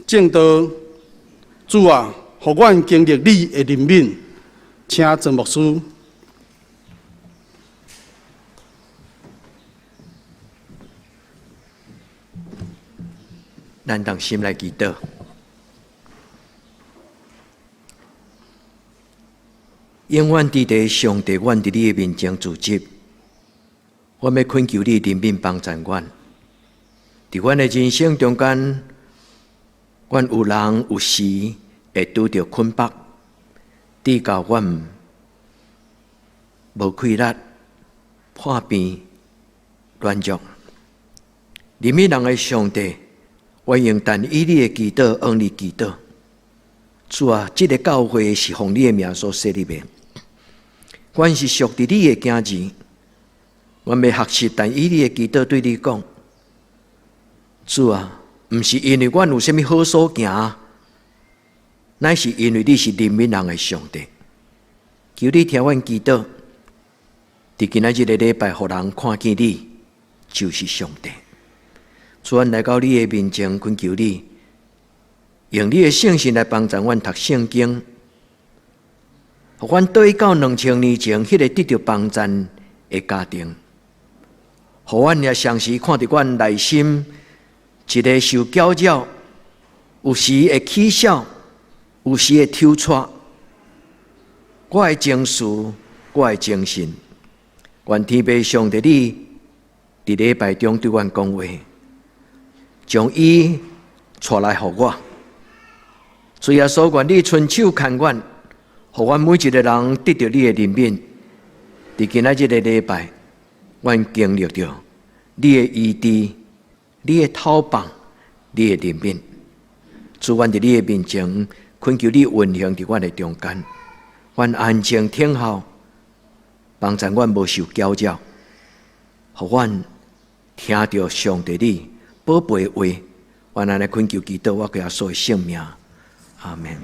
正道。主啊，互阮经历你的怜悯，请曾牧师。咱同心来祈祷。永远伫地上帝，阮伫你的面前自执，我要恳求你怜悯帮助阮。伫阮的人生中间，阮有人有时会拄着困迫，抵教阮无气力、破病、软弱。怜悯人的上帝，我用但以你的祈祷往你祈祷。主啊，这个教会是奉你的名所设立的。阮是属于你的囝儿，阮要学习，但以你的祈祷对你讲，主啊，毋是因为阮有啥物好所行，乃是因为你是怜悯人的上帝。求你听阮祈祷，伫今仔日的礼拜，互人看见你就是上帝。主，阮来到你的面前，恳求你，用你的圣心来帮助阮读圣经。互阮对到2000年前迄个得到帮助的家庭，互阮也常时看到阮内心一个受搅扰，有时会起笑，有时会抽搐。我的情绪，我的精神，愿天父上帝你伫礼拜中对阮讲话，将伊带来互我。主耶稣，愿你伸手看阮。互阮每一个人得到你的怜悯，伫今仔日的礼拜，阮经历着你的医治、你的讨棒、你的怜悯。主，阮伫你的面前，恳求你运行伫阮的中间，阮安静听候，帮助阮无受搅扰，互阮听到上帝你宝贝的话。阮安尼恳求祈祷，我给耶稣的圣名，阿门。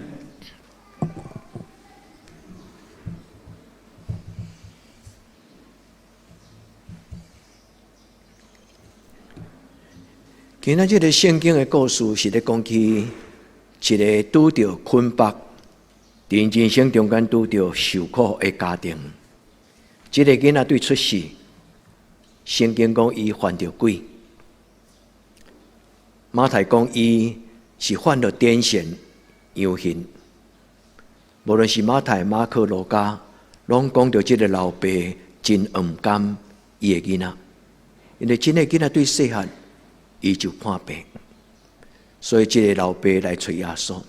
今仔日个圣经的故事是咧讲起一个拄着困迫，伫人生中间拄着受苦的家庭。这个囡仔对出世，圣经讲伊犯着鬼，马太讲伊是犯了癫痫、羊痫。无论是马太、马可、路加，拢讲到这个老爸真唔甘伊的囡仔，因为真个囡仔对细汉。伊就看病，所以这个老爸来找耶稣。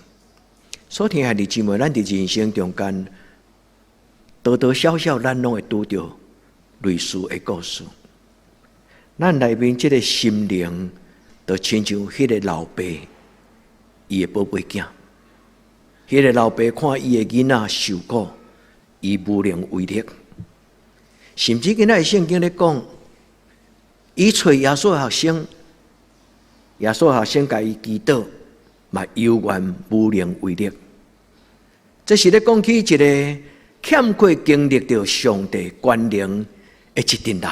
所听兄弟姊妹，咱伫人生中间，多多少少咱拢会拄着类似的故事。咱内面这个心灵，就亲像迄个老爸，伊的宝贝囝。迄个老爸看伊的囡仔受苦，伊无能为力。甚至今仔圣经咧讲，伊找耶稣的学生。耶稣学生甲伊祈祷，嘛犹原无能为力。这是咧讲起一个欠缺经历着上帝关联的一群人。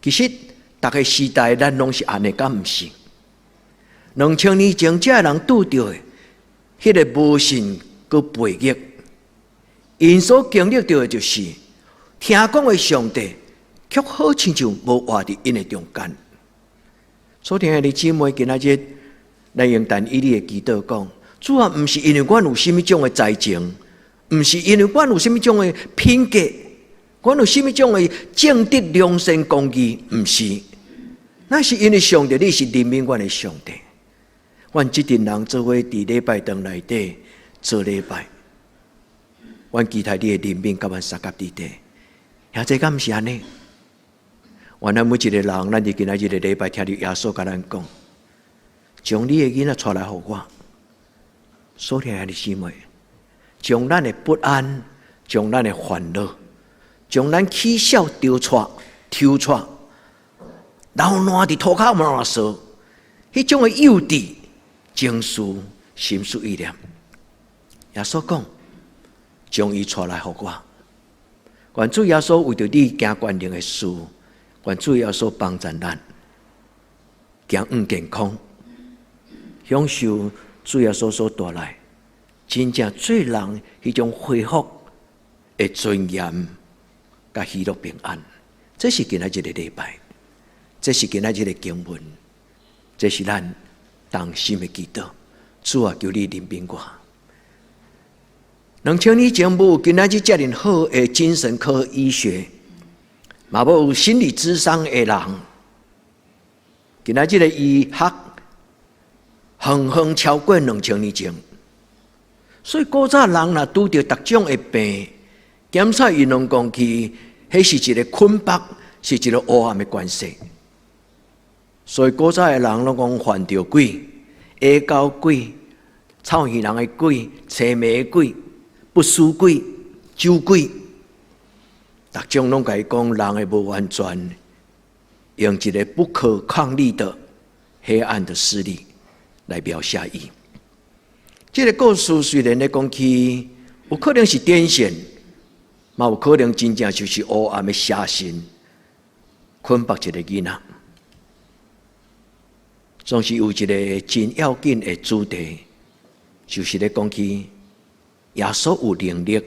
其实，逐个时代咱拢是安尼，敢毋是？2000年前，这人拄着的迄个无信佮背逆，因所经历着的就是听讲的上帝，却好亲像无活伫因的中间。所听的姊妹，今仔日咱用但以你的祈祷讲，主啊，毋是因为阮有甚物种的才情，毋是因为阮有甚物种的品格，阮有甚物种的正直、良善、公义，毋是，那是因为上帝你是怜悯阮的上帝。阮这群人做伙伫礼拜堂内底做礼拜，阮期待你的怜悯甲阮三甲伫地，兄弟敢毋是安尼？原来每一个人，咱伫今仔日的礼拜听到耶稣甲咱讲，将你的囡仔带来互我，所听的姊妹，将咱的不安，将咱的烦恼，将咱起笑、丢错、抽错，然后烂伫涂骹麻烧，迄种的幼稚、情绪、心思意念，耶稣讲，将伊带来互我。愿主耶稣为着你行关联的事。愿主耶稣帮助咱，行健康，享受主耶稣所带来，真正最人迄种恢复的尊严，甲喜乐平安。这是今仔日的礼拜，这是今仔日的经文，这是咱当心的祈祷。主啊，求你怜悯我。2000年前无今仔日遮尔好的精神科医学，嘛无有心理咨商的人，今仔日的医学远远超过2000年前。所以古早人若拄着各种的病，检查伊拢讲去，迄是一个困迫，是一个黑暗的关系。所以古早的人拢讲犯着鬼、下狗鬼、臭耳人的鬼、青眉的鬼、不死鬼、酒鬼，逐种拢甲伊讲人的无完全，用一个不可抗力的黑暗的势力来描写伊。这个故事虽然咧讲起，有可能是癫痫，嘛有可能真正就是黑暗的邪神捆绑一个囡仔。总是有一个真要紧的主题，就是咧讲起耶稣有能力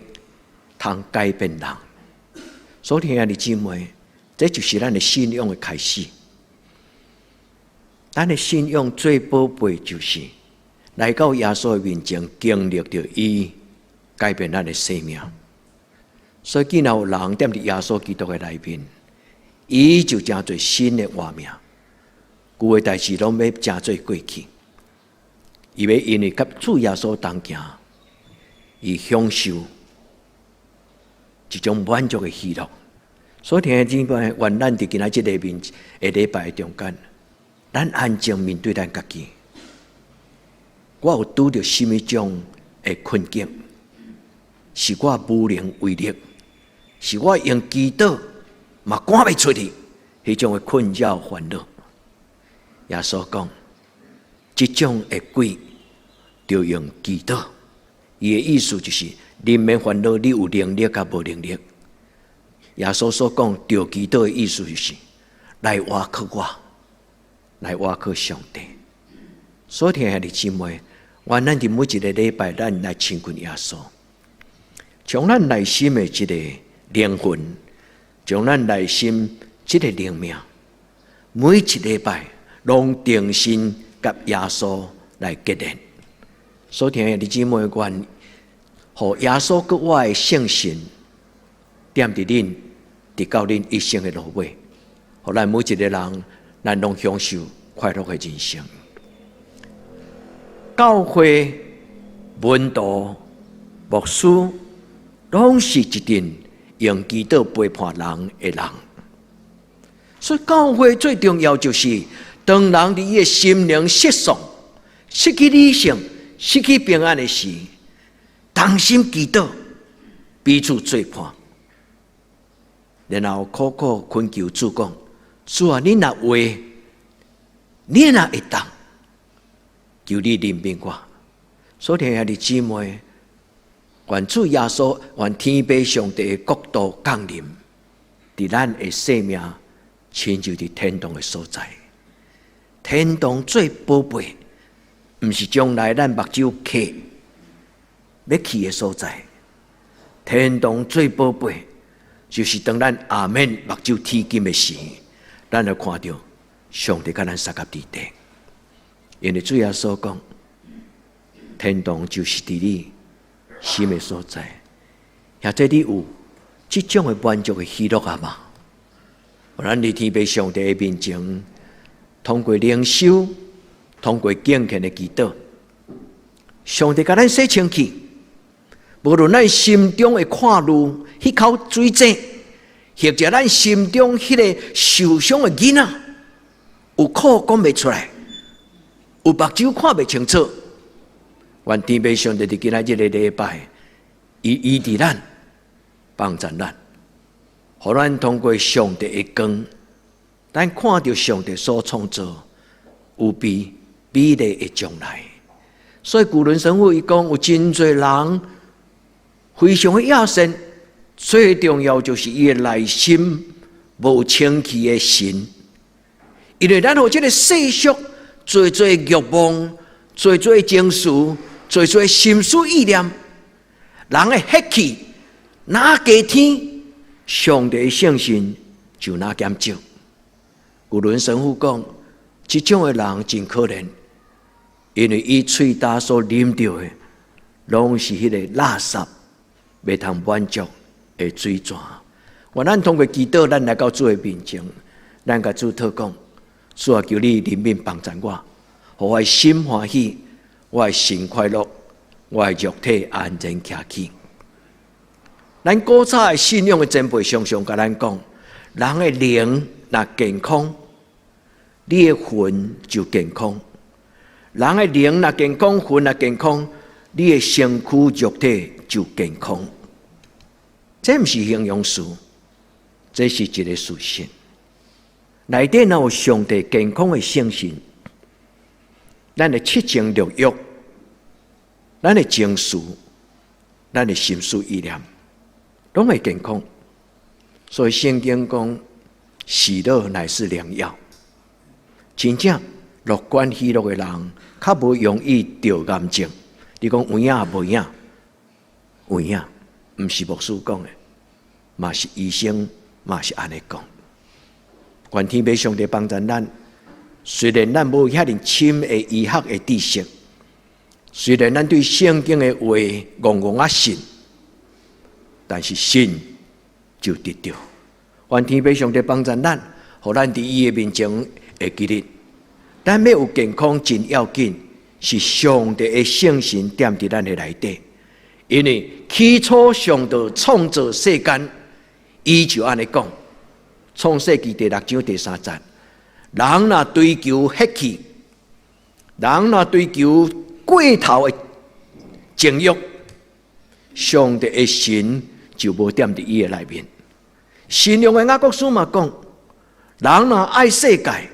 通改变人。所以兄弟姊妹，这就是咱的信仰的开始。咱的信仰最宝贝就是来到耶稣的面前，经历着伊改变咱的生命。所以既然有人踮伫耶稣基督的内面，伊就成做新的活命。旧的代志拢要成做过去，伊要因为甲主耶稣同行，伊享受一种满足的喜乐。所以听姊妹，愿咱伫今仔日个礼拜中间，咱安静面对咱家己。我有拄着什么种的困境？是我无能为力，是我用祈祷嘛赶袂出去，迄种的困扰烦恼。耶稣讲，这种的鬼就用祈祷。伊的意思就是，你免烦恼，你有能力甲无能力。耶稣所讲着祈祷的意思就是，来挖靠我，来挖靠上帝。所以听兄弟姊妹，愿咱伫每一个礼拜，咱来亲近耶稣，从咱内心的一个灵魂，从咱内心这个灵命，每一礼拜拢定心甲耶稣来结连。所以听兄弟姊妹，愿互耶稣搁我的圣神踮伫恁，直到恁一生的路尾，互咱每一个人，咱拢享受快乐的人生。教会、门徒、牧师，拢是一群用祈祷陪伴人的人。所以教会最重要就是，当人伫伊的心灵失丧、失去理性、失去平安的时，同心祈祷，彼此作伴，然后苦苦恳求主讲：主啊，你若会，你若会当，求你怜悯我。所以兄弟姊妹，愿主耶稣，愿天父上帝的国度降临，伫咱的生命，亲像伫天堂的所在。天堂最宝贝，毋是将来咱目睭刻要去的所在。天堂最宝贝，就是当咱阿们目睭天金的时，咱就看到上帝甲咱三甲伫地。因为主耶稣讲，天堂就是伫你心的所在。或者你有这种的满足的喜乐啊嘛？咱伫天父上帝的面前，通过灵修，通过敬虔的祈祷，上帝甲咱洗清气。无论咱心中的看路，迄口水井，或者咱心中迄个受伤的囡仔，有苦讲袂出来，有目睭看袂清楚。愿天父上帝伫今仔日的礼拜，伊医治咱，帮助咱，互咱通过上帝的光，咱看到上帝所创造有比美丽的将来。所以古伦神父伊讲，有真侪人非常的野善，最重要就是伊的内心无清气的心。因为咱有这个世俗最欲望，做情绪，做心思意念，人的血气哪加添，上帝的圣心就哪减少。有伦神父讲，这种的人真可怜，因为伊嘴巴所啉到的，拢是迄个垃圾，未通满足的水泉。咱通过祈祷，咱来到主的面前，咱甲主祷讲：主啊，求你怜悯帮助我，互我心欢喜，我的心快乐，我的肉体安然徛起。咱古早的信仰的前辈常常甲咱讲：人的灵若健康，你的魂就健康；人的灵若健康，魂若健康，你的身躯肉体就健康。这不是形容词，这是一个事实。内底若有上帝健康的圣心，咱的七情六欲，咱的情绪，咱的心思意念，拢会健康。所以圣经讲，喜乐乃是良药。真正乐观喜乐的人，较无容易得癌症。你讲有影无影？有影，不是牧师讲的，嘛是医生，嘛是安尼讲。愿天父上帝帮助咱，虽然咱无遐尼深的医学的知识，虽然咱对圣经的话戆啊信，但是信就得到。愿天父上帝帮助咱，互咱伫伊的面前会记得，咱要有健康真要紧，是上帝的圣神点伫咱的内底。因为起初上帝创造世间，伊就安尼讲。创世纪第6章第3节，人若追求血气，人若追求过头的情欲，上帝的神就无踮伫伊的内面。信仰的雅各书嘛讲，人若爱世界，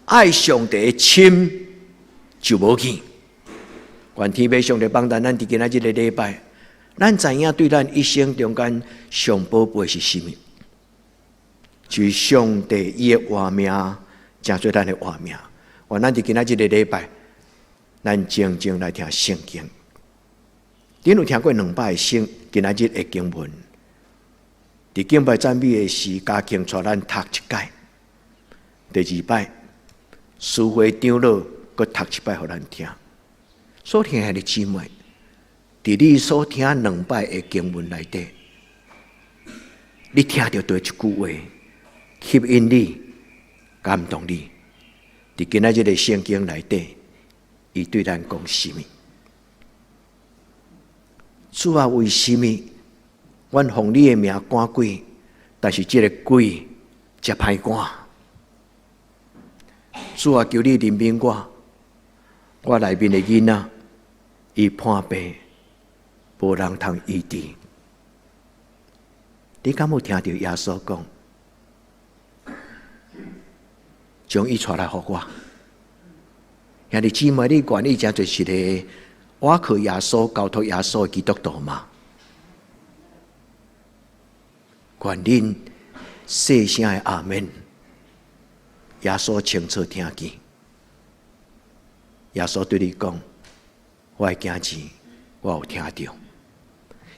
爱上帝的心就无去。愿天父上帝帮咱伫今仔日的礼拜，咱知影对咱一生中间上宝贝是什么？就是上帝伊的活命，真做咱的活命。愿咱伫今仔日的礼拜，咱静静来听圣经。恁有听过2摆今仔日的经文？伫敬拜赞美的时，家庆带咱读一届。第2摆，书会长老佮读一摆，互咱听。所听的姊妹，伫你所听2摆的经文内底，你听到对一句话，吸引你、感动你。伫今仔日的圣经内底，伊对咱讲什么？主啊，为什么阮奉你的名赶鬼，但是这个鬼真歹赶？主啊，求你怜悯我内面的囡仔，伊破病，无人通医治。你敢有听到耶稣讲？将伊带来给我，兄弟姊妹，你愿意真就是个我靠耶稣、交托耶稣的基督徒吗？愿恁细声的阿门。耶稣清楚听见，耶稣对你讲：“我的囝子，我有听到。”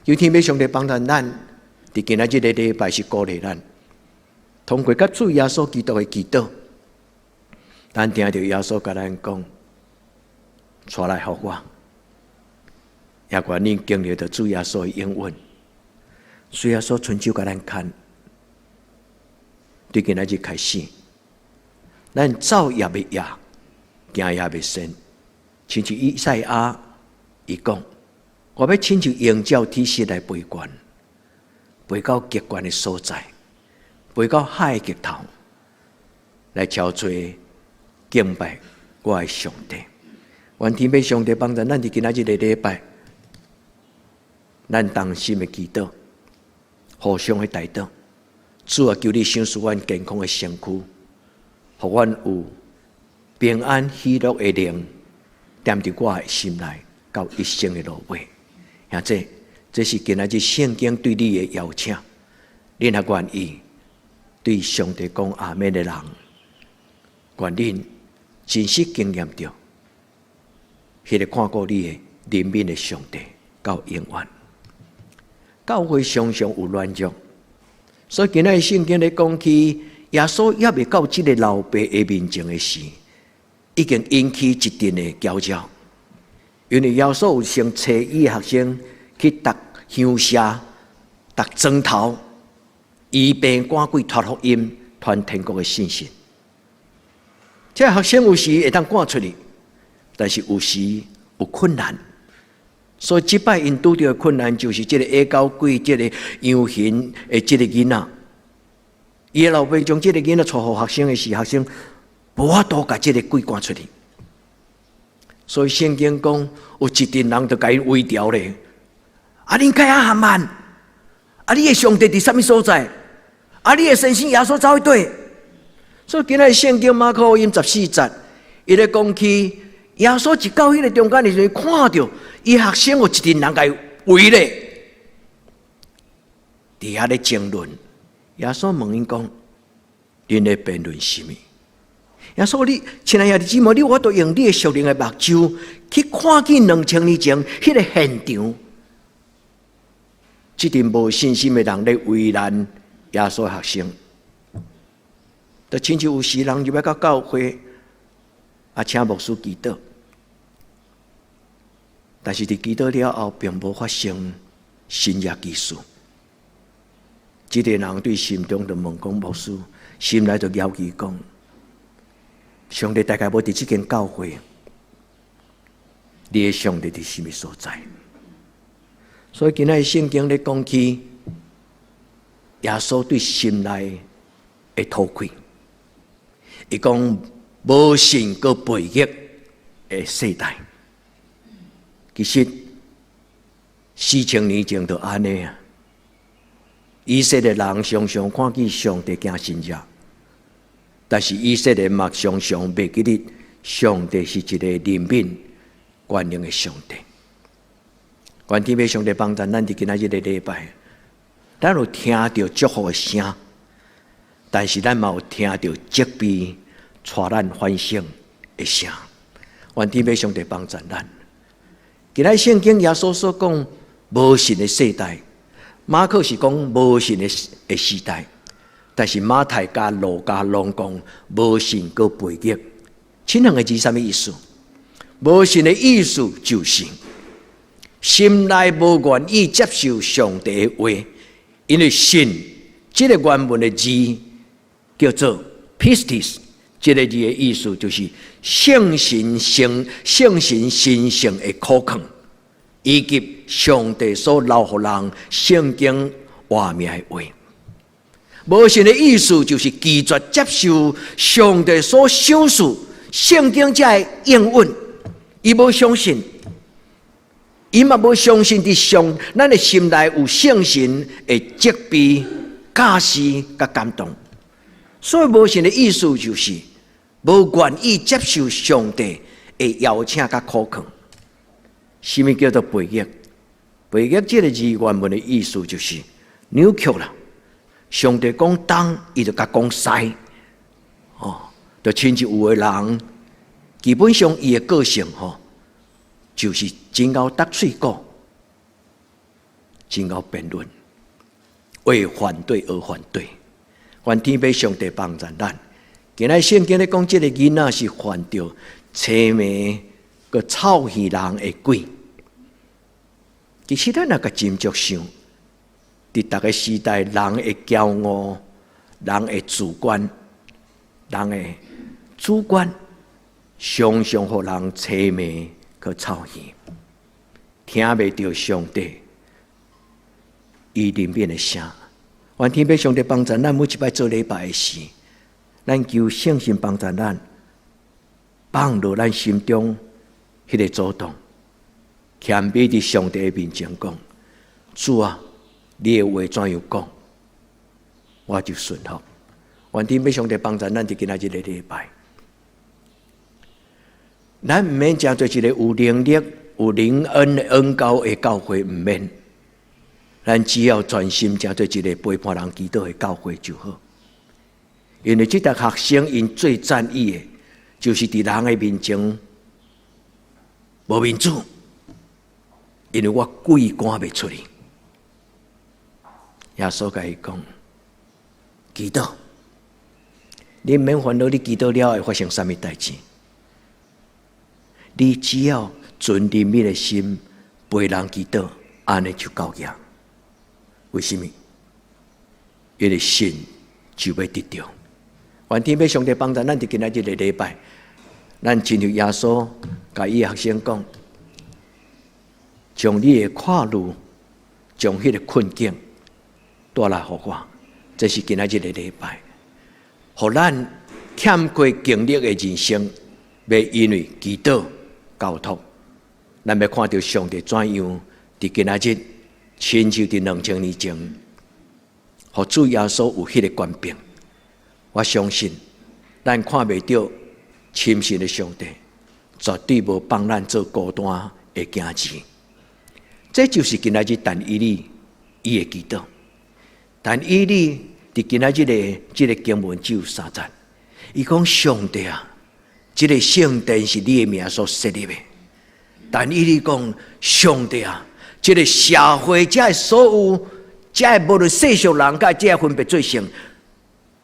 有天父上帝帮助咱，伫今仔日的礼拜是鼓励咱，通过甲主耶稣基督的祈祷。咱听到耶稣甲咱讲，带来给我，也愿恁经历到主耶稣的应允。主耶稣伸手甲咱看，对今仔日开始，咱走也未野，行也未顺。亲像以赛亚伊讲，我要亲像鹰鸟体式来飞悬，飞到极悬的所在，飞到海的极头，来超追。敬拜我的上帝，愿天父上帝帮助咱伫今仔日的礼拜，咱同心的祈祷，互相的代祷。主啊，求你赏赐阮健康的身躯，互阮有平安喜乐的灵，踮伫我的心内，到一生的路尾。兄弟，这是今仔日圣经对你的邀请，你若愿意对上帝讲阿门的人，愿恁真实经验到迄个看顾你的怜悯的上帝到永远。教会常常有软弱，所以今仔圣经咧讲起耶稣也未到这个老爸的面前的时，已经引起一阵的搅扰。因为耶稣有先找伊的学生去搭香舍、搭砖头，医病赶鬼、传福音、传天国的信息。这学生有时会当赶出去，但是有时有困难。所以，即摆因拄到的困难，就是这个恶狗鬼、这个羊群的这个囡仔，伊的老爸将这个囡仔带互学生的时，学生无法度把这个鬼赶出去。所以圣经讲，有一群人就甲伊围条咧。啊，恁开啊含慢，啊，你的上帝伫什么所在？啊，你的神仙耶稣走去对。所以今仔圣经马可福音14节，伊咧讲起。耶稣一到迄个中间的时候，看到伊学生有一群人甲伊围咧，伫遐咧争论。耶稣问因讲：“恁咧辩论什么？”耶稣你，亲爱的姊妹，你我都用你的属灵的目睭去看见2000年前迄个现场，这群无信心的人咧为难耶稣的学生，就亲像有时人入来到教会，请牧师祈祷。但是，伫祈祷了后，并无发生新约奇事。这个人对心中就问讲：牧师，心内就要求讲，上帝大概无伫这间教会，你的上帝伫什么所在？所以今仔圣经咧讲起耶稣对心内的偷窥，伊讲无信个背逆的世代。其实4000年前就安尼啊！以色列人常常看见上帝行神迹，但是以色列嘛常常袂记得上帝是一个怜悯、宽容的上帝。愿天父上帝帮助咱伫今仔日的礼拜，咱有听到祝福的声，但是咱嘛有听到责备、带咱反省的声。愿天父上帝帮助咱。今仔圣经耶稣所讲无信的世代，马可是讲无信的时代，但是马太加路加拢讲无信个背逆。这两个字什么意思？无信的意思就是心内无愿意接受上帝的话，因为信这个原文的字叫做 pistis， 这个字的意思就是圣神神圣的可靠，以及上帝所留予人圣经话命的话。无信的意思就是拒绝接受上帝所赏赐圣经这的应允，伊无相信，伊嘛无相信伫咱的心内有圣神的责备、教示甲感动。所以无信的意思就是无愿意接受上帝的邀请甲苛刻。什么叫做背逆？背逆这个字原文的意思就是扭曲了。上帝讲东，伊就甲讲西。就亲像有的人，基本上伊的个性就是真够搭喙讲，真够辩论，为反对而反对。愿天父上帝帮助咱。今仔圣经咧讲，这个囡仔是犯着痴迷个臭戏人的鬼。其实咱若个斟酌想，伫逐个时代，人的骄傲、人的主观、人的主观，常常互人痴迷个臭戏，听袂到上帝伊里面的声。愿天父上帝帮助咱，每一摆做礼拜的时，咱求圣神帮助咱，放落咱心中迄个主动，谦卑伫上帝的面前讲：主啊，你的话怎样讲，我就顺服。愿天父上帝帮助咱伫今仔日的礼拜，咱毋免真做一个有能力、有灵恩的恩膏的教会，毋免。咱只要专心真做一个陪伴人祈祷的教会就好。因为这个学生因最赞意的，就是伫人的面前无民主，因为我鬼赶袂出去。耶稣甲伊讲：祈祷，你免烦恼，你祈祷了会发生什么代志？你只要存怜悯的心，陪人祈祷，安尼就够样。为什么？因为信就要得到。愿天父上帝帮助咱伫今仔日的礼拜，咱亲像耶稣甲伊学生讲，将你的跨路，将迄个困境带来互我，这是今仔日的礼拜，互咱欠过经历的人生，要因为祈祷交托，咱要看到上帝怎样伫今仔日，亲像伫2000年前，互主耶稣有迄个权柄。我相信，咱看袂到亲信的上帝，绝对无帮咱做孤单的行钱。这就是今仔日但以理伊的祈祷。但以理伫今仔日的这个经文只有3节，伊讲：上帝啊，这个圣殿是你的名所设立的。但以理讲：上帝啊，这个社会这的所有，这的无论世俗人甲这分别罪性。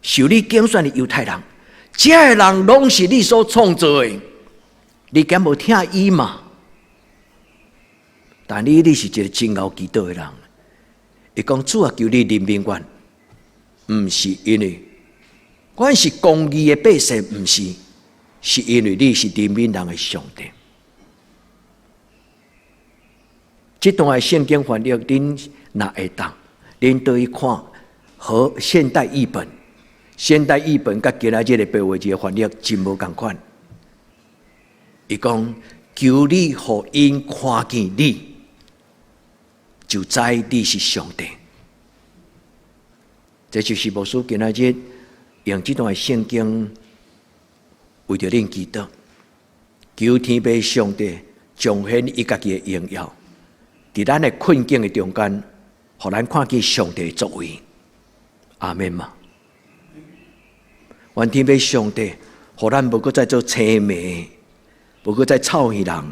受你拣选的犹太人，这些人拢是你所创造的，你敢无听伊嘛？但你是一个真熬祈祷的人，伊讲主啊，求你怜悯阮，毋是因为阮是公义的百姓，毋是，是因为你是怜悯人的上帝。这段的圣经翻译，恁若会当，恁倒去看和现代译本。现代译本甲今仔日的白话字的翻译真无共款。伊讲：求你互因看见你，就知你是上帝。这就是牧师今仔日用这段圣经为着恁祈祷，求天父上帝彰显伊家己的荣耀，伫咱的困境的中间，互咱看见上帝的作为。阿们嘛。愿天父上帝，互咱无搁再做青梅，无搁再臭耳人，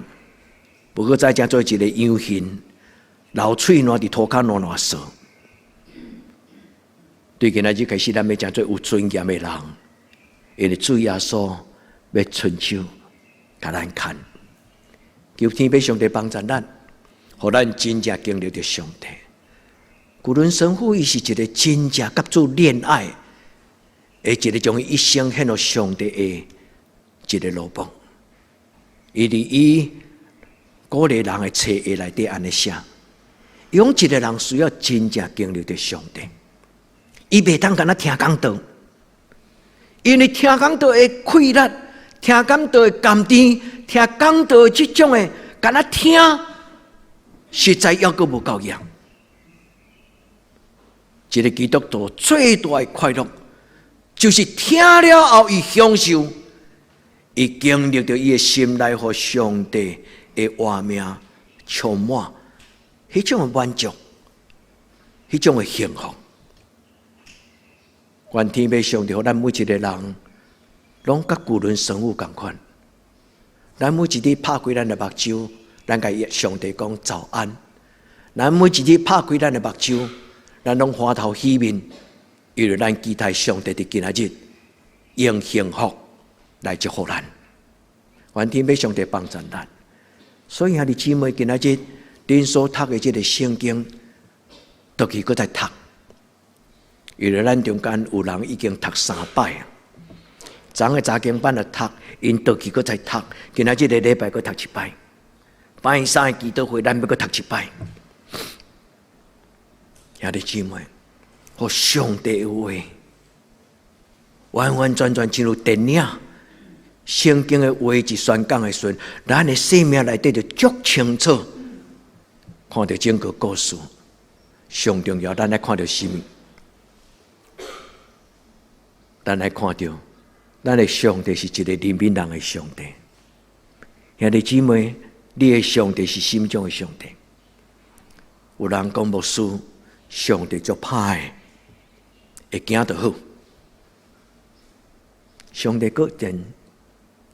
无搁再正做一个羊群，流喙烂伫涂骹烂烂扫。对今仔日开始，咱要正做有尊严的人，因为主耶稣要伸手甲咱看。求天父上帝帮助咱，互咱真正经历着上帝。古伦神父伊是一个真正甲主恋爱。一个将伊一生献予上帝的一个路榜，伊伫伊鼓励人的册页内底安尼写，伊讲一个人需要真正经历着上帝，伊袂当干那听讲道，因为听讲道的快乐，听讲道的甘甜，听讲道这种的干那听，实在还阁无够样。一个基督徒最大的快乐。就是听了后，伊享受，伊经历着伊的心内，互上帝的画面充满，迄种的满足，迄种的幸福。愿天父上帝，互咱每一个人，拢甲古伦神父共款。咱每一日拍开咱的目睭，咱甲上帝讲早安。咱每一日拍开咱的目睭，咱拢花头喜面。因为咱期待上帝伫今仔日用幸福来祝福咱，愿天父上帝帮助咱。所以兄弟姊妹，今仔日恁所读的这个圣经，倒去搁再读。因为咱中间有人已经读3摆啊，昨个查经班就读，因倒去搁再读，今仔日的礼拜搁读1摆，拜3的祈祷会咱要搁读1摆。兄弟姊妹。互上帝的话，完完全全进入电影、圣经的话一宣讲的时阵，咱的生命内底就足清楚，看到整个故事。上重要，咱来看到什么？咱来看到，咱的上帝是一个怜悯人的上帝。兄弟姊妹，你的上帝是心中的上帝。有人讲牧师，上帝足歹的。会行就好，上帝果真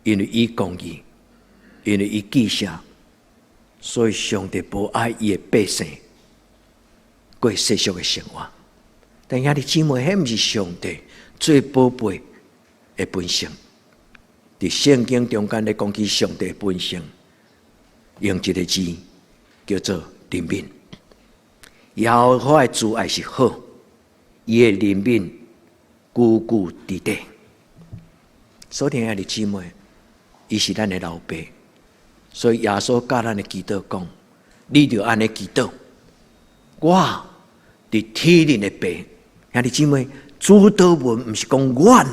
因为伊公义，因为伊记下，所以上帝无爱伊的百姓过世俗的生活。但兄弟姊妹，迄毋是上帝最宝贝的本性。伫圣经中间咧讲起上帝的本性，用一个字叫做怜悯。耶和华的慈爱是好，伊的怜悯久久伫地。所以兄弟姊妹，伊是咱的老爸，所以耶稣教咱的祈祷讲：你着安尼祈祷，我伫天灵的爸。兄弟姊妹，主祷文毋是讲阮，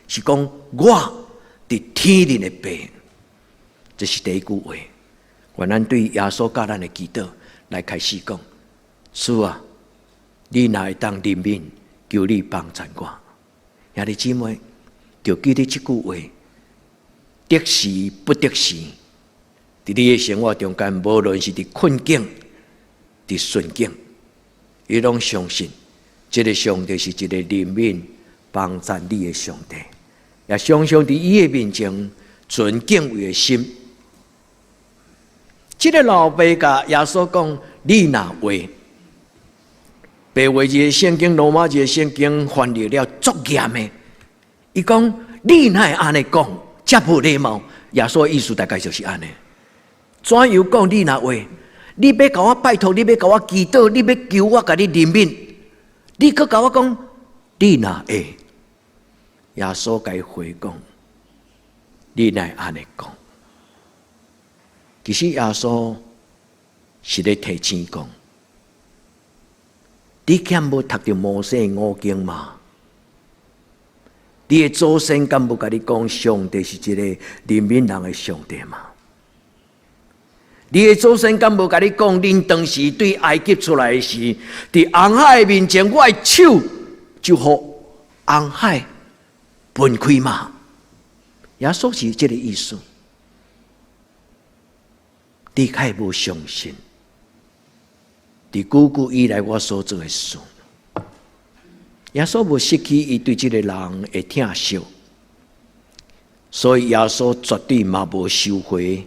是讲我伫天灵的爸。这是第一句话。愿咱对耶稣教咱的祈祷来开始讲：主啊，你若会当怜悯，求你帮助我。兄弟姊妹，就记得这句话：得时不得时，伫你的生活中间，无论是伫困境、伫顺境，伊拢相信。这个上帝是一个怜悯帮助你的上帝，也常常伫伊的面前存敬畏的心。这个老爸甲耶稣讲：你若话，白话字的圣经、罗马字的圣经翻译了足严的。伊讲：你若会安尼讲，这无礼貌。耶稣的意思大概就是安尼。怎样讲？你若话，你要甲我拜托，你要甲我祈祷，你要求我甲你怜悯。你搁甲我讲，你若会，耶稣甲伊回讲，你若会安尼讲。其实耶稣是咧提醒讲，你欠无读到摩西五经吗？你的祖先敢无甲你讲，上帝是一个怜悯人的上帝吗？你的祖先敢无甲你讲，恁当时对埃及出来时，伫红海面前，我的手就互红海分开嘛？耶稣是这个意思。你开无相信，伫久久以来我所做的事，耶稣无失去伊对这个人的疼惜，所以耶稣绝对嘛无收回。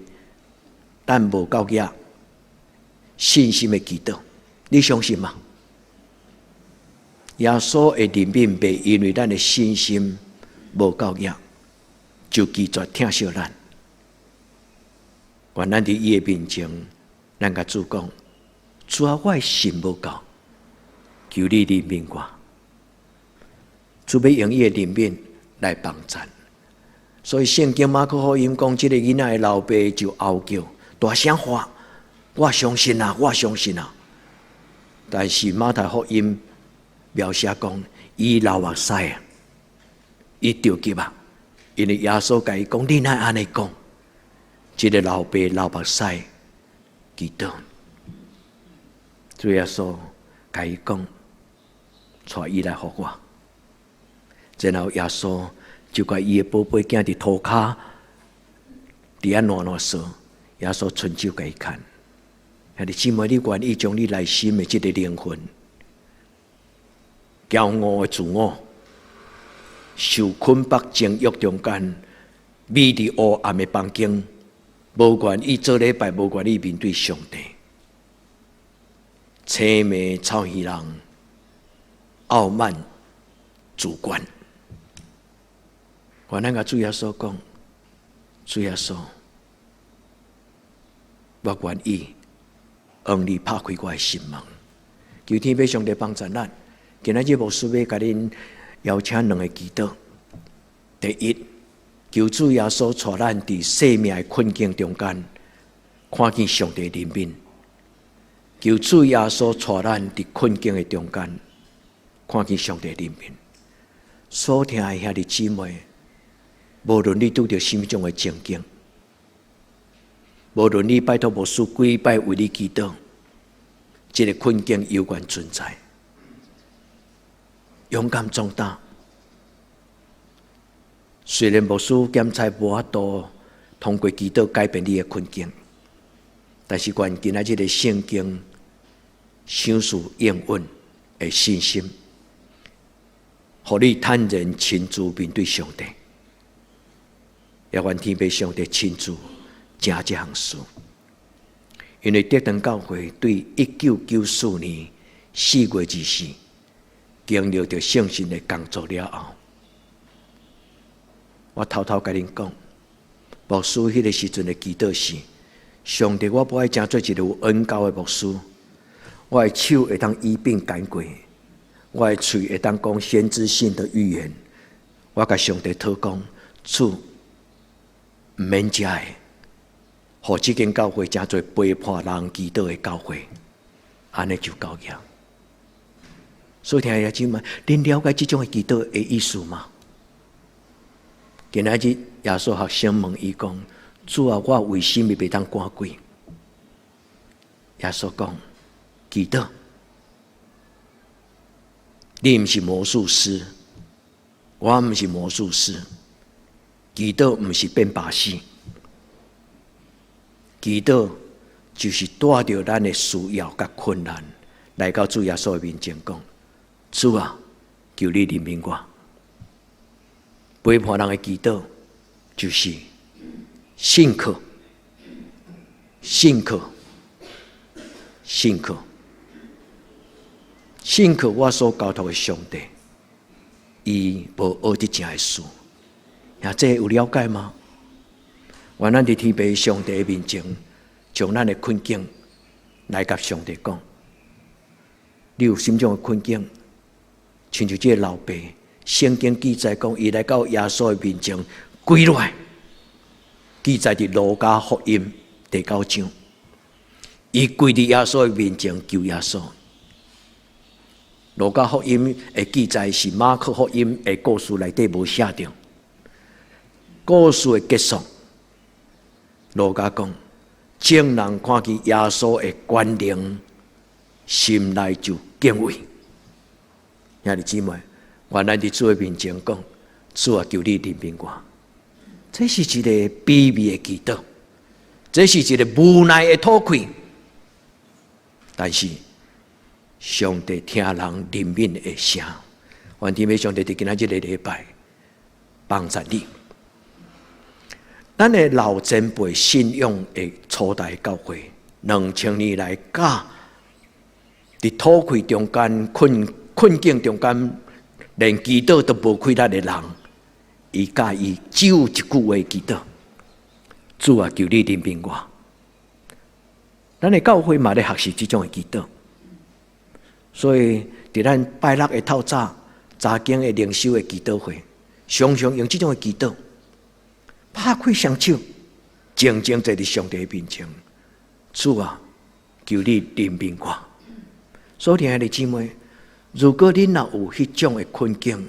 但无够额信心的祈祷，你相信吗？耶稣的怜悯袂因为咱的信心无够额，就拒绝疼惜咱。愿咱伫伊的面前，咱甲主讲：主啊，我的信无够，求你怜悯我。主要用伊的怜悯来帮助。所以圣经马可福音讲，这个囡仔的老爸就嗷叫。大声话，我相信啊，我相信啊。但是马太福音描写讲，伊流目屎啊，伊着急啊，因为耶稣甲伊讲，你若安尼讲，这个老爸流目屎，祈祷。主耶稣甲伊讲，带伊来互我。然后耶稣就甲伊的宝贝囝伫涂骹，伫遐暖说。耶稣伸手给伊看，兄弟姊妹，你愿意将你内心的这个灵魂、骄傲的自我、受捆绑情欲中间，秘伫黑暗的房间，无愿意做礼拜，无愿意面对上帝，凄迷臭鱼人，傲慢主观。我咱甲主耶稣讲，主耶稣。我愿意用你拍开我的心门，求天父上帝帮助咱。今仔日牧师要甲恁邀请两个祈祷。第一，求主耶稣带咱伫生命的困境中间，看见上帝怜悯；求主耶稣带咱伫困境的中间，看见上帝怜悯。所听的兄弟姊妹，无论你拄着什么种的情境。无论你拜托牧师几摆为你祈祷，这个困境有关存在，勇敢壮大。虽然牧师检查无法度通过祈祷改变你的困境，但是关键啊，这个圣经享受应允的信心，互你坦然亲自面对上帝，也愿天父上帝亲自。正这项事，因为德堂教会对1994年4月24经历着圣神的工作了后，我偷偷甲恁讲，牧师迄个时阵的祈祷是：上帝，我不爱真做一个有恩高的牧师，我的手会当医病赶鬼，我的嘴会当讲先知性的预言。我甲上帝讨讲，主唔免食的，互即间教会真做陪伴人祈祷的教会，安尼就够样。所以听下姊妹，恁了解即种的祈祷的意思吗？今仔日耶稣学生问伊讲：主啊，我为什么袂当赶鬼？耶稣讲：祈祷，你毋是魔术师，我毋是魔术师，祈祷毋是变把戏，祈祷就是带着咱的需要甲困难来到主耶稣的面前讲：主啊，求你怜悯我。陪伴人的祈祷就是信靠、信靠、信靠、信靠我所交托的上帝，伊无学得正的事。这有了解吗？愿咱伫天父上帝的面前，将咱的困境来甲上帝讲。你有心中的困境，亲像这个老爸。圣经记载讲，伊来到耶稣的面前跪落来，记载伫路加福音第9章，伊跪伫耶稣的面前求耶稣。路加福音的记载是马可福音的故事内底无写着，故事的结束，路加讲，众人看见耶稣的冠冕，心内就敬畏。兄弟姊妹。愿咱伫主的面前讲，主啊，求你怜悯我。这是一个卑微的祈祷，这是一个无奈的吐气。但是上帝听人怜悯的声，愿天父上帝伫今仔日的礼拜帮助你。咱的老前辈信仰的初代教会，2000年来教伫吐气中间、困境中间。连祈祷都无开力的人，伊教伊只有一句话祈祷：主啊，求你怜悯我。咱的教会嘛咧学习这种的祈祷，所以伫咱拜六的透早、经的灵修的祈祷会，常常用这种的祈祷，拍开双手，静静坐伫上帝面前。主啊，求你怜悯我。所以亲爱的姊妹。如果你若有迄种的困境，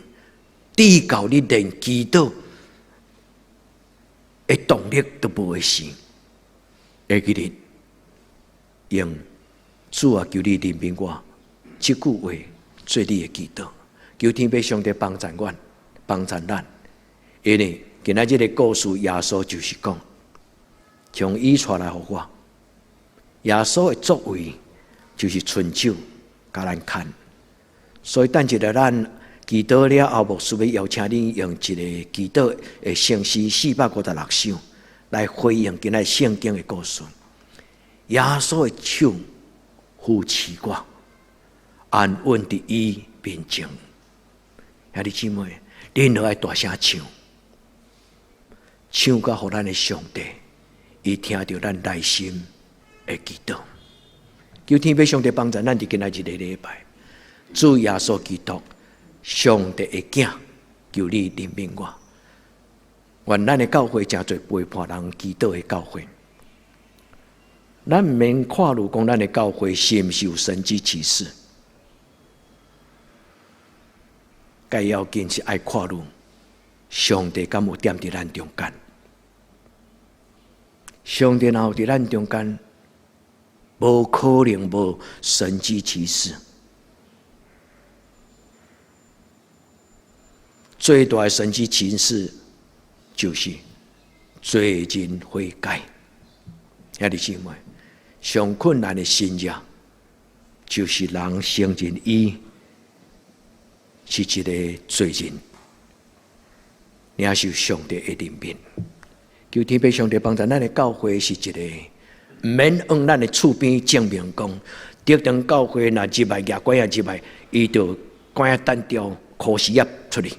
至到你连祈祷的动力都无的时，会记得用主啊，求你怜悯我这句话做你的祈祷，求天父上帝帮助我，帮助咱。因为今仔日的故事，耶稣就是讲，从伊出来互我，耶稣的作为就是伸手甲咱看。所以，等一下咱祈祷了后，牧师要邀请你用一个祈祷的圣诗456首来回应今仔圣经的故事。耶稣的手扶持我，安稳伫伊面前。兄弟姊妹，恁要爱大声唱，唱到互咱的上帝，伊听到咱内心的祈祷。求天父上帝帮助咱伫今仔日的礼拜。主耶稣基督，上帝的囝，求你怜悯我。愿咱的教会真侪陪伴人祈祷的教会。咱唔免看入讲咱的教会是毋是有神迹奇事，该要紧是爱看入上帝敢有踮伫咱中间。上帝若有伫咱中间，无可能无神迹奇事。最大的神迹奇事就是罪人悔改。兄弟姊妹，上困难的信仰就是人承认伊是一个罪人，领受上帝的怜悯。求天父上帝帮助咱的教会是一个毋免往咱的厝边证明讲，特定教会若入来，牙关也入来，伊就关啊单调，考试也出去。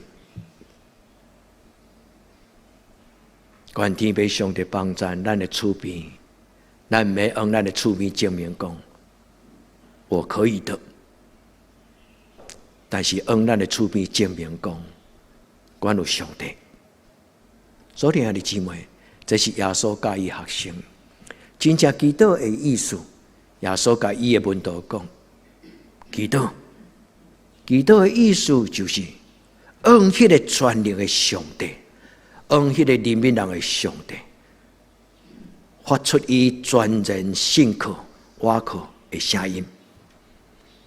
愿天父上帝帮助咱的厝边，咱毋免往咱的厝边证明讲，我可以的。但是往咱的厝边证明讲，阮有上帝。所以兄弟姊妹，这是耶稣教伊学生真正祈祷的意思。耶稣甲伊的门徒讲，祈祷的意思就是往迄个全能的上帝，往迄个怜悯人的上帝，发出伊全然信靠、倚靠的声音。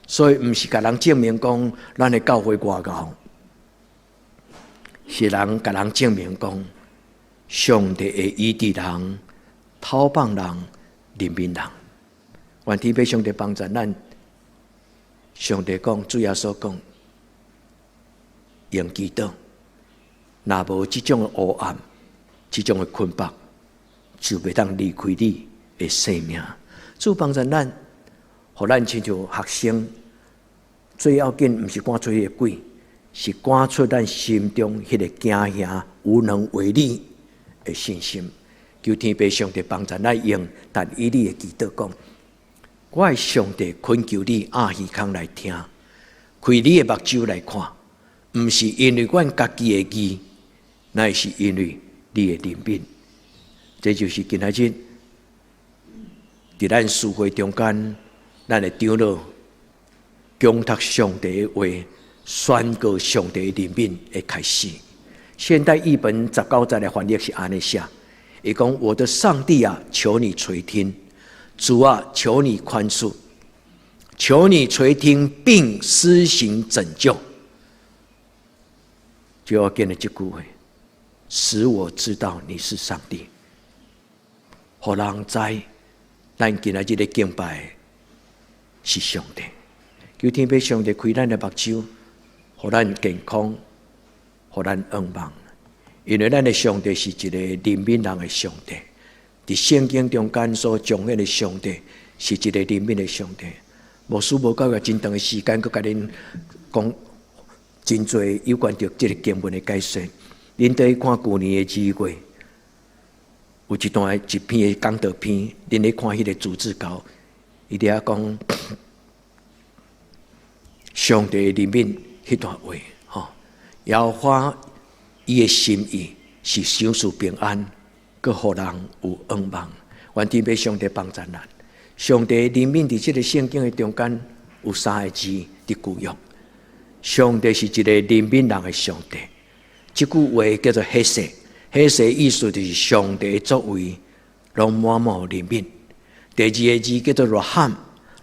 所以毋是甲人证明讲咱的教会外高，是人甲人证明讲上帝会医治人、讨帮人、怜悯人。愿天父上帝帮助咱。上帝讲，主耶稣讲，用祈祷，若无即种的黑暗、即种的捆绑，就袂当离开你的生命。主帮助咱，互咱亲像学生，最要紧毋是赶出迄个鬼，是赶出咱心中迄个惊吓、无能为力的信心。求天父上帝帮助咱用但以理的祈祷讲。我的上帝恳求你阿耳孔来听，开你的目睭来看，毋是因为阮家己的义，乃是因为你的怜悯。这就是今仔日伫咱聚会中间，咱的长老恭读上帝的话，宣告上帝的怜悯的开始。现代译本19节的翻译是安尼写，伊讲：我的上帝啊，求你垂听。主啊，求你宽恕，求你垂听并施行拯救。就要跟了这句话，使我知道你是上帝，互人知咱今仔日的敬拜是上帝。求天父上帝开咱的目睭，互咱健康，互咱恩望。因为咱的上帝是一个怜悯人的上帝。伫圣经中间所彰显的上帝是一个怜悯的上帝。牧师无够真长的时间，佮甲恁讲真侪有关着这个经文的解说。恁得看旧年的2月，有一篇的讲道篇，恁咧看迄个主旨稿，伊伫遐讲上帝的怜悯迄段话，吼，耶和华伊的心意是想赐平安。佮互人有恩望，愿天父上帝帮助咱。上帝怜悯伫即个圣经的中间有3个字伫旧约。上帝是一个怜悯人的上帝，即句话叫做黑色。黑色意思就是上帝的作为拢满满怜悯。第2个字叫做若罕，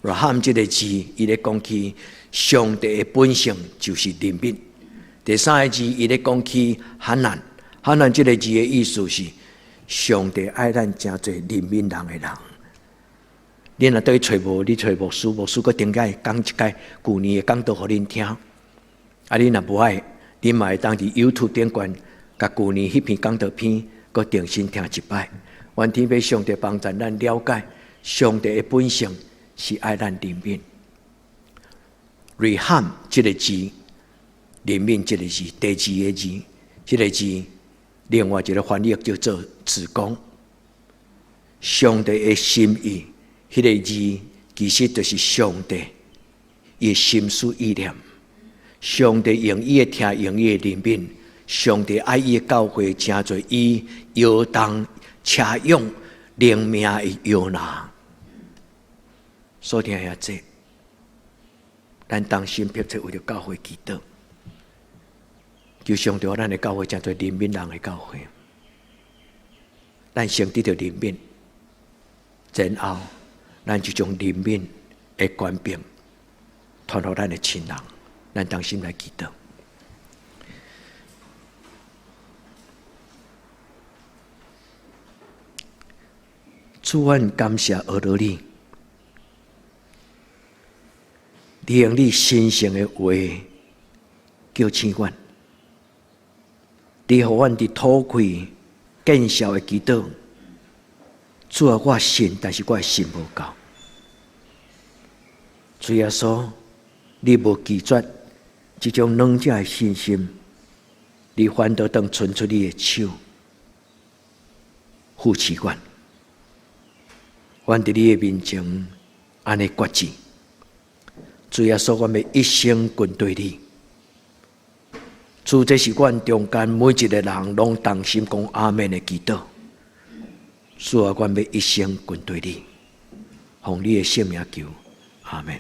若罕即个字，伊咧讲起上帝的本性就是怜悯。第3个字，伊咧讲起罕难，罕难即个字的意思是。上帝爱咱真侪怜悯人的人，恁若对找无，你找牧师，牧师佮顶解讲一解旧年的讲道互恁听。啊，恁若无爱，恁嘛会当伫 YouTube 顶悬，甲旧年迄篇讲道片，佮重新听一摆。愿天父上帝帮助咱了解，上帝的本性是爱咱怜悯。Reham 这个字，怜悯这个字，第2个字，这个字。另外一个翻译叫做子宫，上帝的心意，迄个字其实就是上帝伊心思意念。上帝用伊的听，用伊的怜悯，上帝爱伊的教会，真侪伊摇动、车用、灵命的摇拿。所听下这，咱当心迫切为着教会祈祷。就上帝，咱的教会真侪怜悯人的教会，咱先得到怜悯，然后咱就将怜悯的权柄传予咱的亲人，咱当心来祈祷。主，阮感谢俄罗你，你用你神圣的话叫醒阮。你互阮伫土开见效的祈祷，主啊，我信，但是我的信无够。主耶稣，你无拒绝这种软弱的信心，你反倒当伸出你的手，扶持我。阮伫你的面前，安尼决志。主耶稣，我要一生跟对你。主，这是阮中间每一个人拢同心讲阿们的祈祷。主啊，我要一生跟对你，奉你的圣名求，阿们。